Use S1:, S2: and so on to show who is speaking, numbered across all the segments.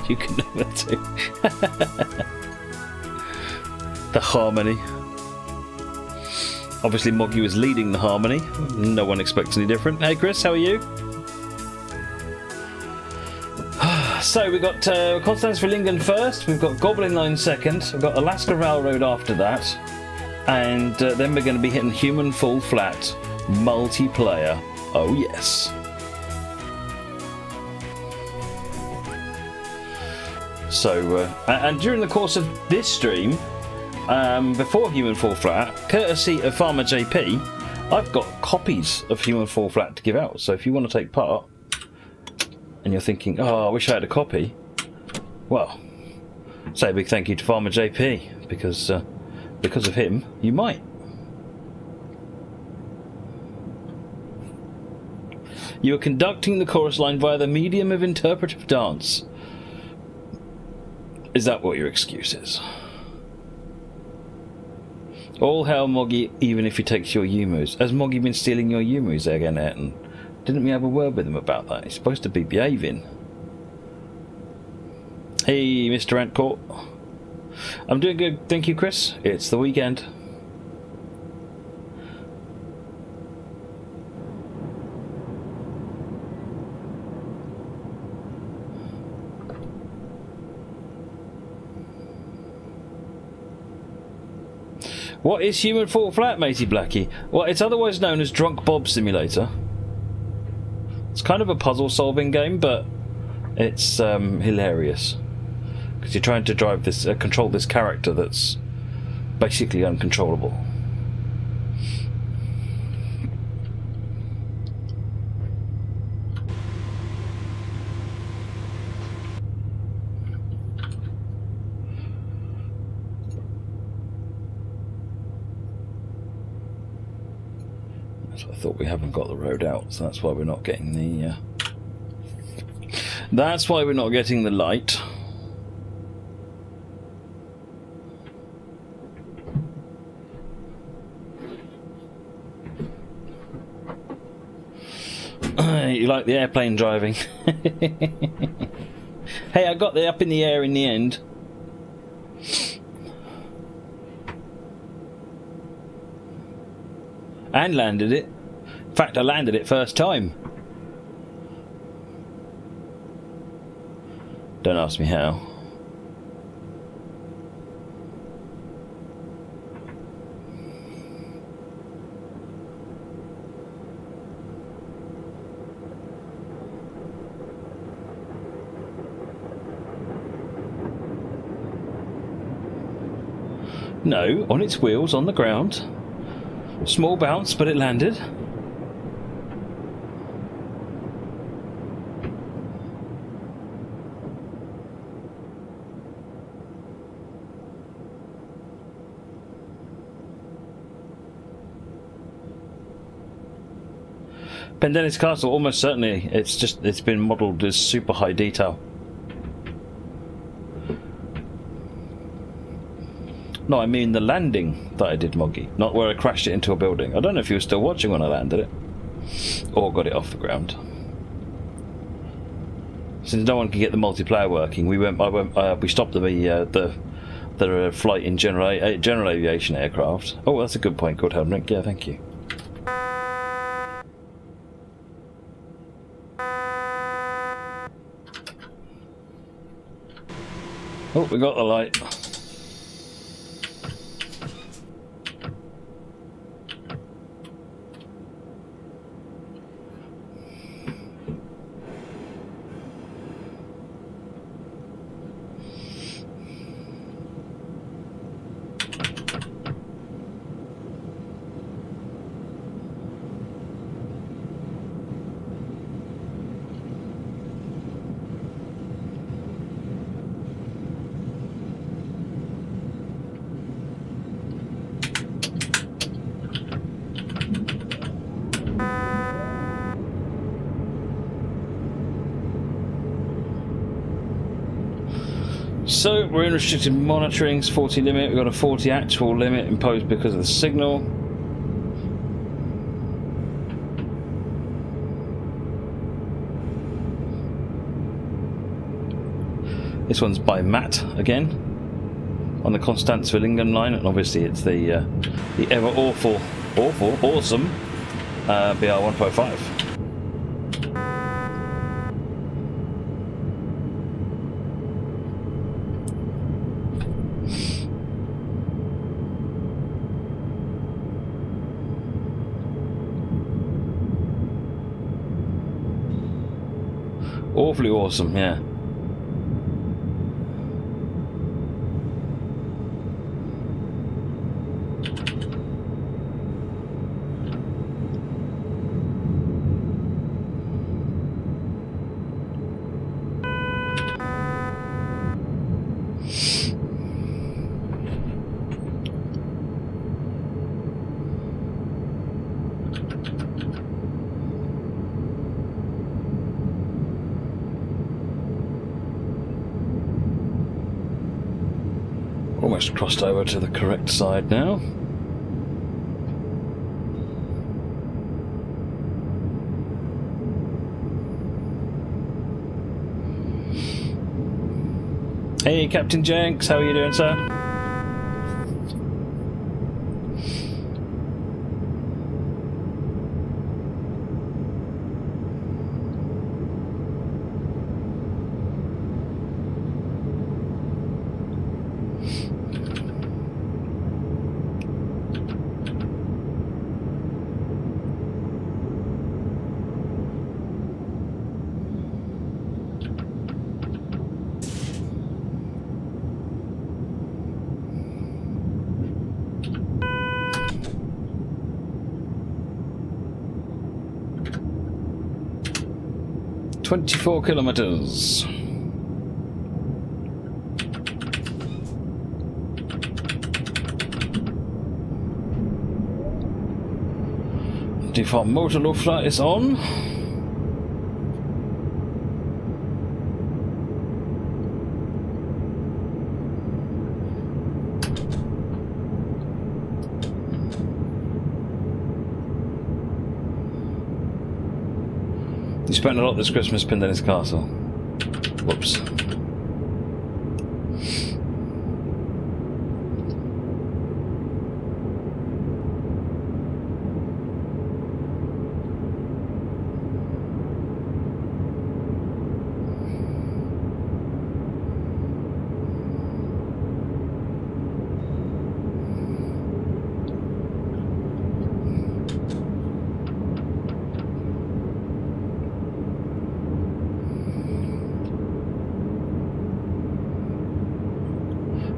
S1: You can know that too. The harmony. Obviously, Moggy was leading the harmony. No one expects any different. Hey, Chris, how are you? So we've got Konstanz Villingen first. We've got Goblin Line second. We've got Alaska Railroad after that, and then we're going to be hitting Human Fall Flat multiplayer. Oh yes. So, and during the course of this stream, before Human Fall Flat, courtesy of Farmer JP, I've got copies of Human Fall Flat to give out. So if you want to take part, and you're thinking, oh, I wish I had a copy, well, say a big thank you to Farmer JP, because of him, you might. You are conducting the chorus line via the medium of interpretive dance. Is that what your excuse is? All hail Moggy, even if he takes your Yumus. Has Moggy been stealing your Yumus again, Ayrton? Didn't we have a word with him about that? He's supposed to be behaving. Hey, Mr. Antcourt. I'm doing good, thank you, Chris. It's the weekend. What is Human Fall Flat, matey Blackie? Well, it's otherwise known as Drunk Bob Simulator. It's kind of a puzzle-solving game, but it's hilarious because you're trying to drive this, control this character that's basically uncontrollable. I thought we haven't got the road out, so that's why we're not getting the. That's why we're not getting the light. You like the airplane driving? Hey, I got the up in the air in the end. And landed it. In fact, I landed it first time. Don't ask me how. No, on its wheels, on the ground. Small bounce, but it landed. Pendennis Castle, almost certainly. It's been modelled as super high detail. No, I mean the landing that I did, Moggy, not where I crashed it into a building. I don't know if you were still watching when I landed it, or got it off the ground. Since no one could get the multiplayer working, we stopped the flight in general aviation aircraft. Oh, that's a good point, good Helmrich. Yeah, thank you. Oh, we got the light. So we're in restricted monitoring's 40 limit. We've got a 40 actual limit imposed because of the signal. This one's by Matt again on the Konstanz Villingen line, and obviously it's the ever awesome BR155. Awfully awesome, yeah. Almost crossed over to the correct side now. Hey Captain Jenks, how are you doing, sir? "24 kilometers. Default motor Luftfahrt is on. You spent a lot this Christmas pinned in his castle. Whoops.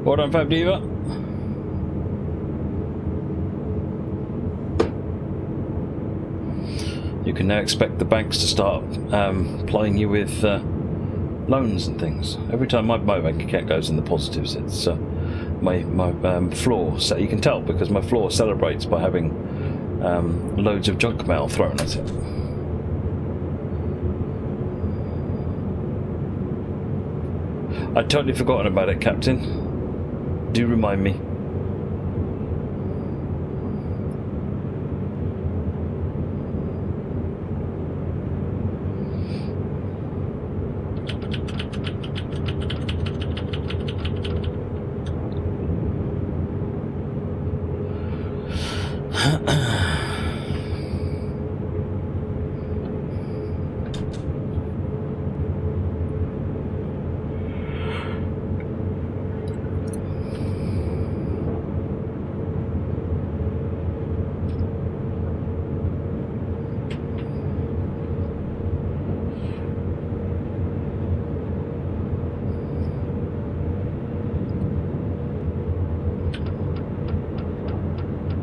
S1: Well done, Fab Diva. You can now expect the banks to start plying you with loans and things. Every time my bank account goes in the positives, it's my floor. So you can tell because my floor celebrates by having loads of junk mail thrown at it. I'd totally forgotten about it, Captain. Do remind me.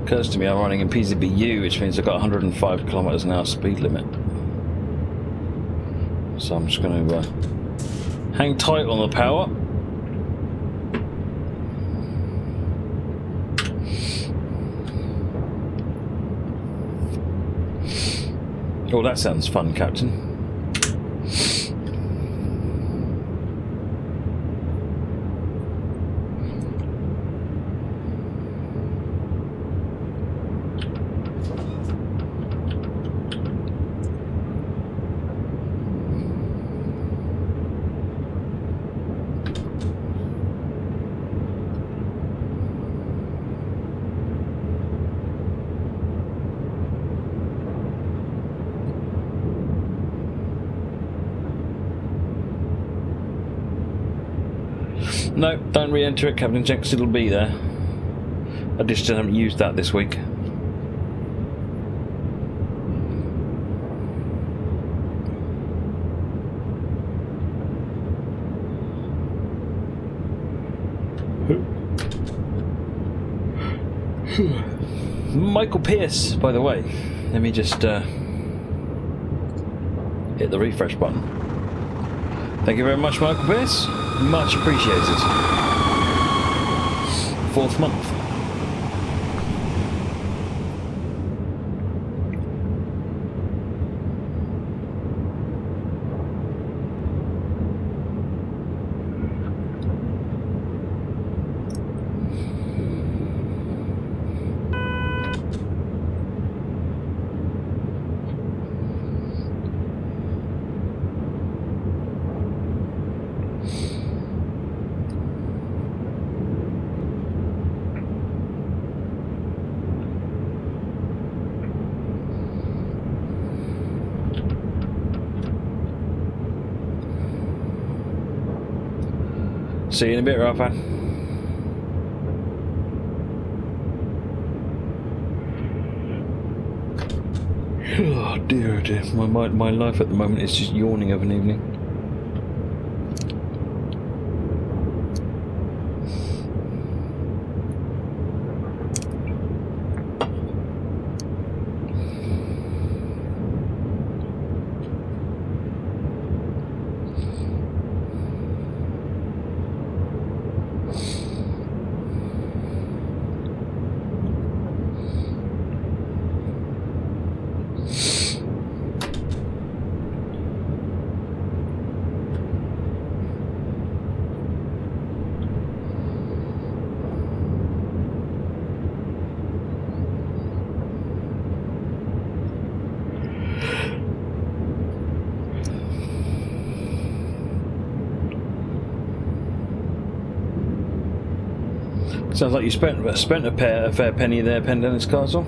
S1: Occurs to me I'm running in PZBU, which means I've got 105 kilometers an hour speed limit. So I'm just going to hang tight on the power. Oh, that sounds fun, Captain. No, don't re-enter it, Captain Jenks. It'll be there. I just haven't used that this week. Michael Pierce, by the way. Let me just hit the refresh button. Thank you very much, Michael Pierce. Much appreciated. 4th month. See you in a bit, Rafa. Oh dear, oh dear. My life at the moment is just yawning of an evening. Sounds like you spent a fair penny there, Pendennis Castle.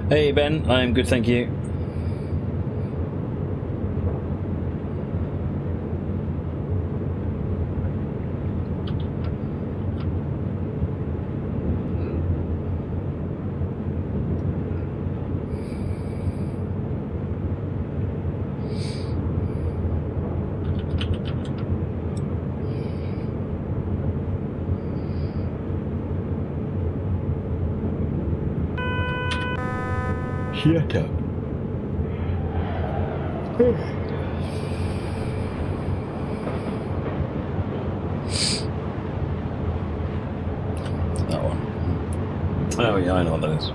S1: Hey Ben, I'm good, thank you. Shut up. That one. Oh yeah, I know what that is.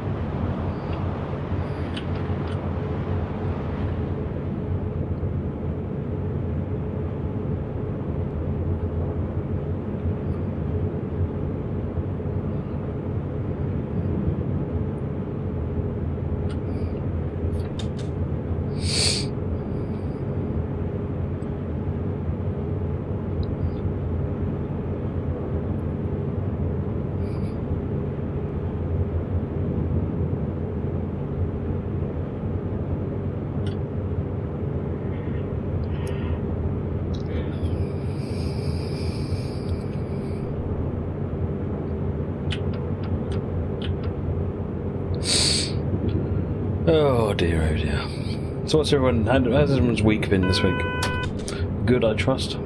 S1: Oh dear, oh dear. So what's everyone, how's everyone's week been this week? Good, I trust.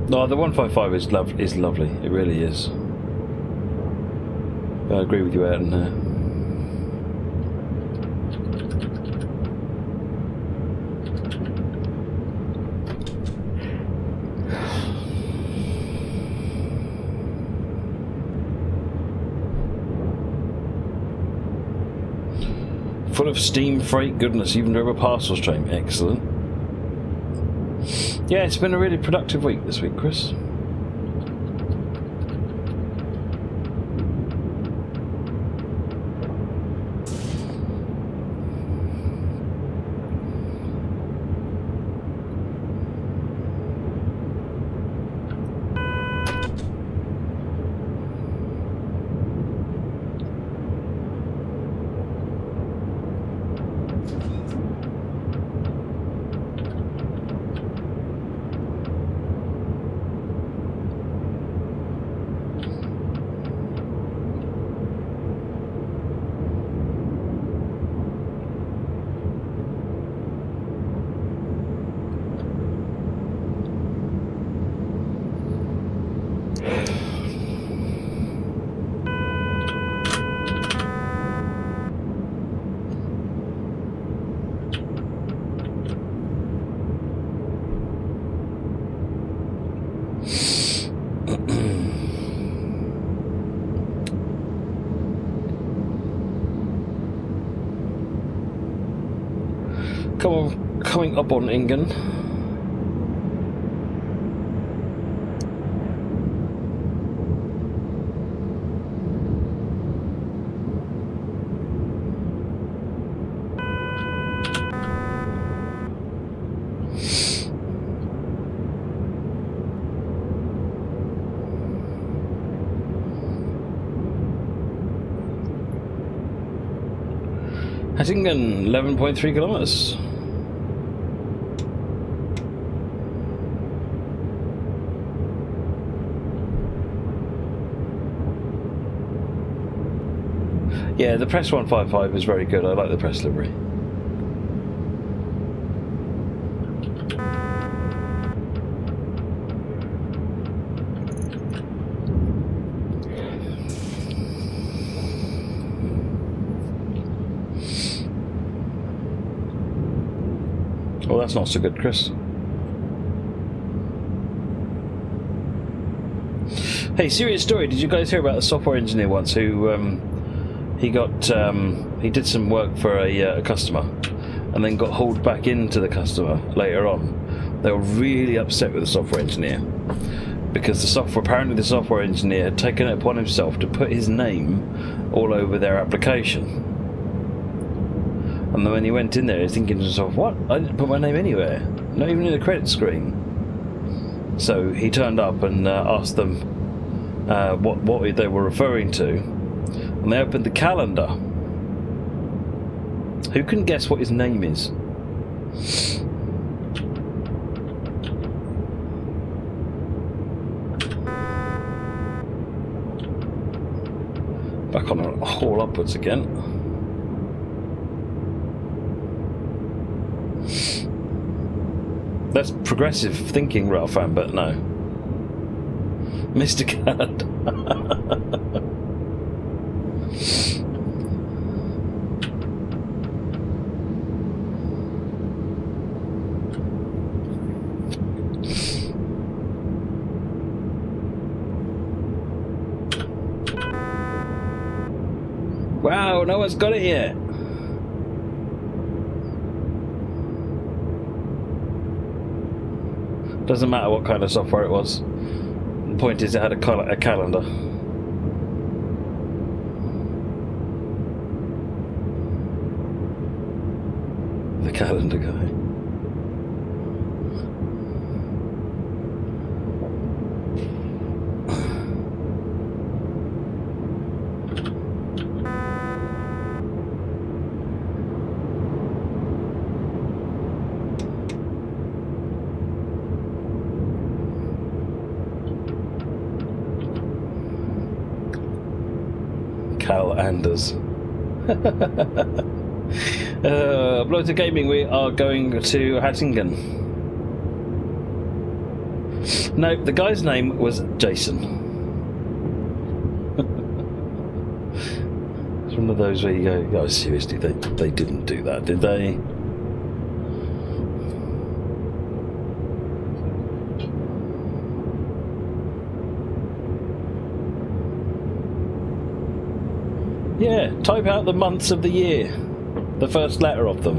S1: No, the 155 is lovely. It really is. I agree with you, Ayrton. Full of steam freight goodness, even drove a parcel train. Excellent. Yeah, it's been a really productive week this week, Chris. Come on, coming up on Ingen. Hattingen, 11.3 kilometers. Yeah, the Press 155 is very good. I like the press livery. Well, that's not so good, Chris. Hey, serious story. Did you guys hear about the software engineer once who he did some work for a customer and then got hauled back into the customer later on? They were really upset with the software engineer because apparently the software engineer had taken it upon himself to put his name all over their application. And then when he went in there, he was thinking to himself, what? I didn't put my name anywhere. Not even in the credit screen. So he turned up and asked them what they were referring to. And they opened the calendar. Who can guess what his name is? Back on a haul upwards again. That's progressive thinking, Ralphan, but no. Mr. Calendar. Wow, no one's got it yet. Doesn't matter what kind of software it was. The point is it had a calendar. The calendar guy. Anders. Blow to Gaming, we are going to Hattingen. No, the guy's name was Jason. It's one of those where you go, oh seriously, they didn't do that, did they? Yeah, type out the months of the year, the first letter of them.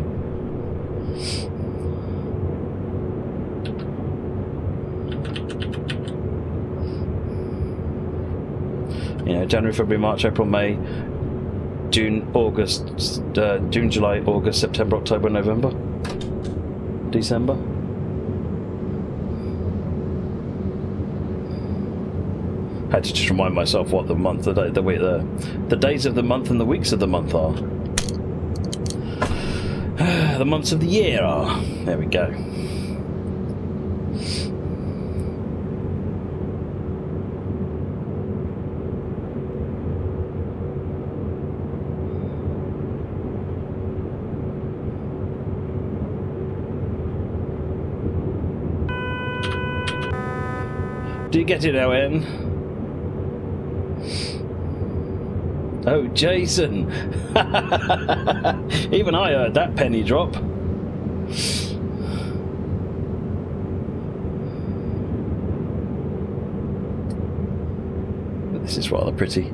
S1: You know, January, February, March, April, May, June, August, June, July, August, September, October, November, December. Had to just remind myself what the month, the days of the month and the weeks of the month are. The months of the year are. There we go. Do you get it, Owen? Oh, Jason! Even I heard that penny drop. This is rather pretty.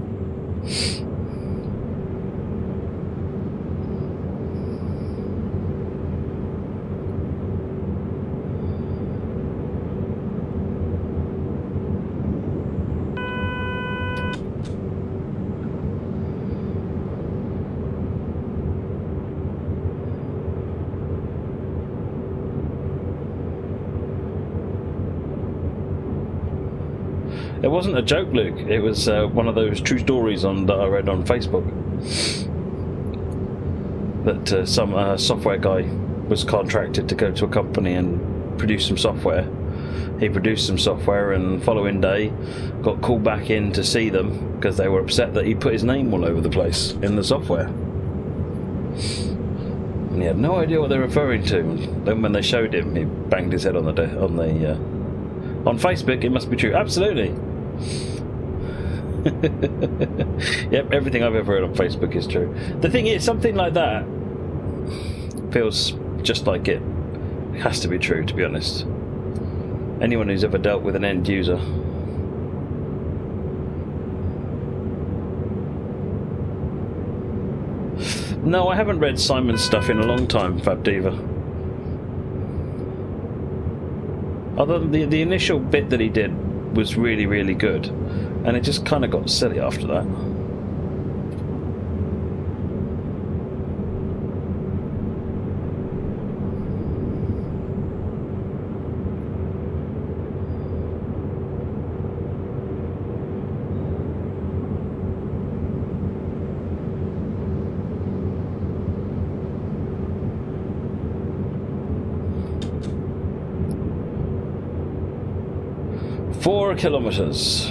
S1: It wasn't a joke, Luke. It was one of those true stories that I read on Facebook. That some software guy was contracted to go to a company and produce some software. He produced some software, and the following day got called back in to see them because they were upset that he put his name all over the place in the software. And he had no idea what they were referring to. And then when they showed him, he banged his head on Facebook. It must be true. Absolutely. Yep, everything I've ever heard on Facebook is true. The thing is, something like that feels just like it has to be true, to be honest. Anyone who's ever dealt with an end user. No, I haven't read Simon's stuff in a long time, Fab Diva. Other than the initial bit that he did was really, really good, and it just kind of got silly after that. Four kilometers.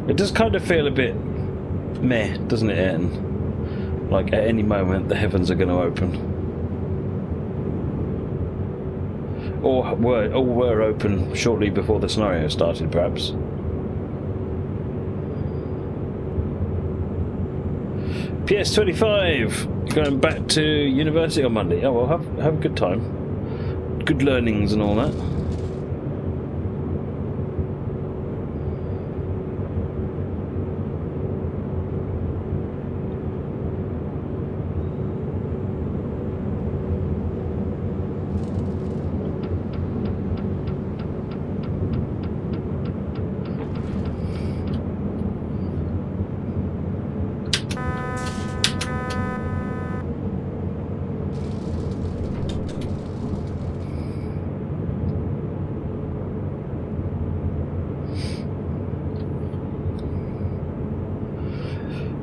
S1: It does kind of feel a bit meh, doesn't it, Ayrton? Like at any moment the heavens are going to open. Or were open shortly before the scenario started, perhaps. PS25! Going back to university on Monday. Oh well, have a good time. Good learnings and all that.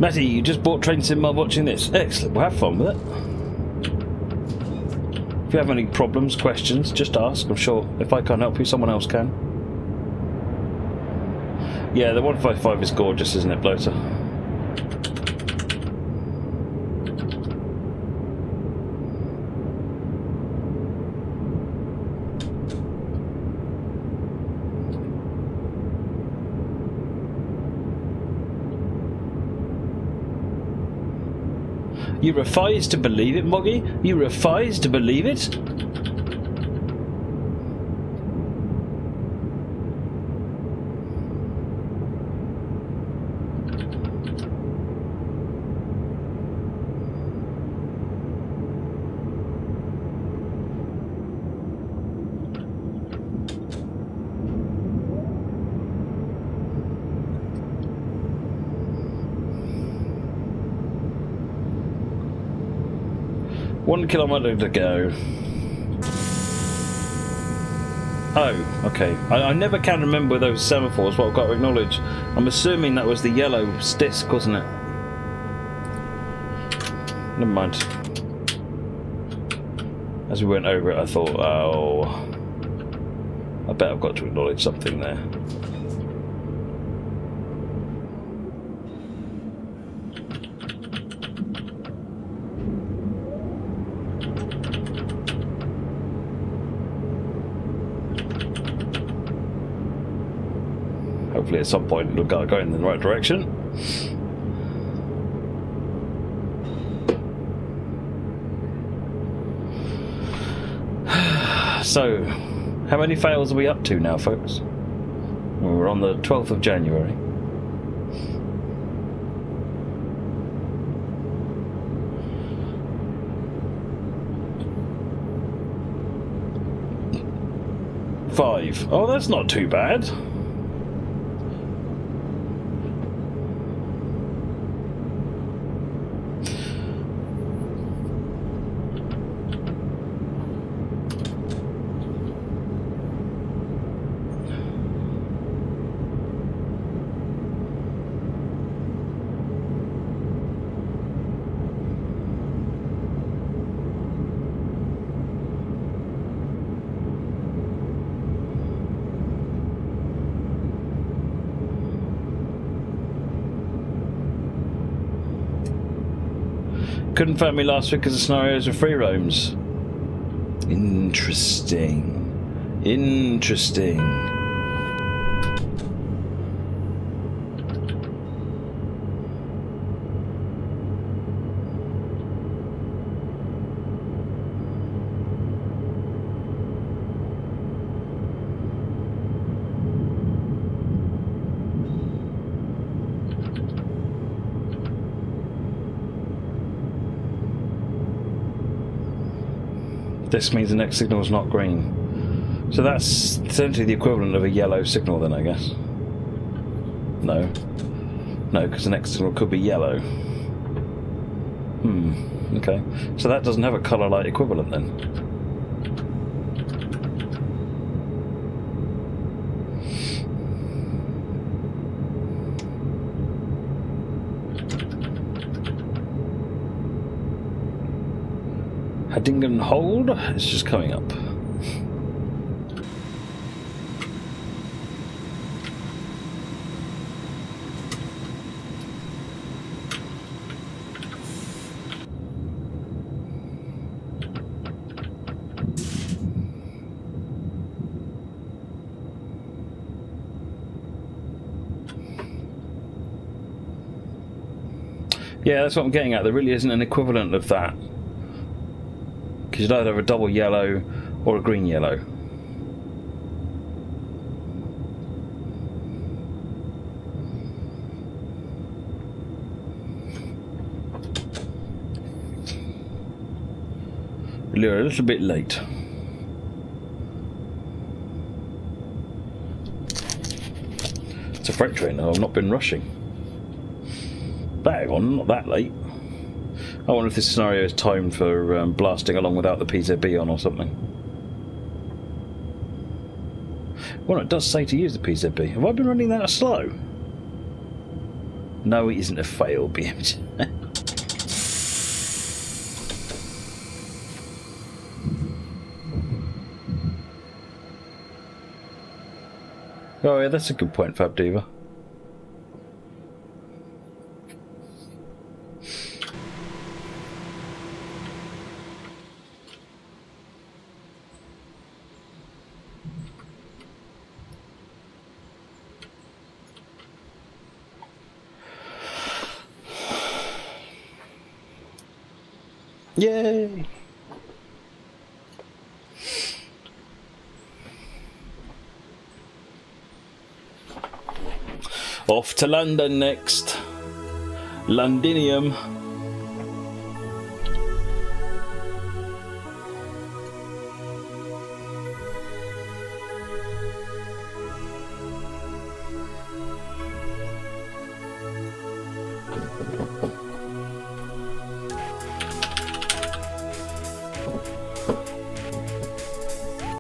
S1: Matty, you just bought Train Sim while watching this. Excellent, we'll have fun with it. If you have any problems, questions, just ask. I'm sure if I can't help you, someone else can. Yeah, the 155 is gorgeous, isn't it, Bloater? You refuse to believe it, Moggy? You refuse to believe it? One kilometre to go. Oh, okay. I never can remember those semaphores, what I've got to acknowledge. I'm assuming that was the yellow disc, wasn't it? Never mind. As we went over it, I thought, oh, I bet I've got to acknowledge something there. Hopefully at some point it'll go in the right direction. So, how many fails are we up to now, folks? Well, we're on the 12th of January. Five. Oh, that's not too bad. Couldn't find me last week because the scenarios were free roams. Interesting. Interesting. This means the next signal is not green. So that's essentially the equivalent of a yellow signal then, I guess. No. No, because the next signal could be yellow. Okay. So that doesn't have a colour light equivalent then. Hattingen hold is just coming up. Yeah, that's what I'm getting at. There really isn't an equivalent of that. Because you'd either have a double yellow or a green yellow. You're a little bit late. It's a freight train though, I've not been rushing. Bang on, not that late. I wonder if this scenario is timed for blasting along without the PZB on or something. Well, it does say to use the PZB. Have I been running that slow? No, it isn't a fail, BMJ. Oh yeah, that's a good point, Fab Diva. Yay! Off to London next. Londinium.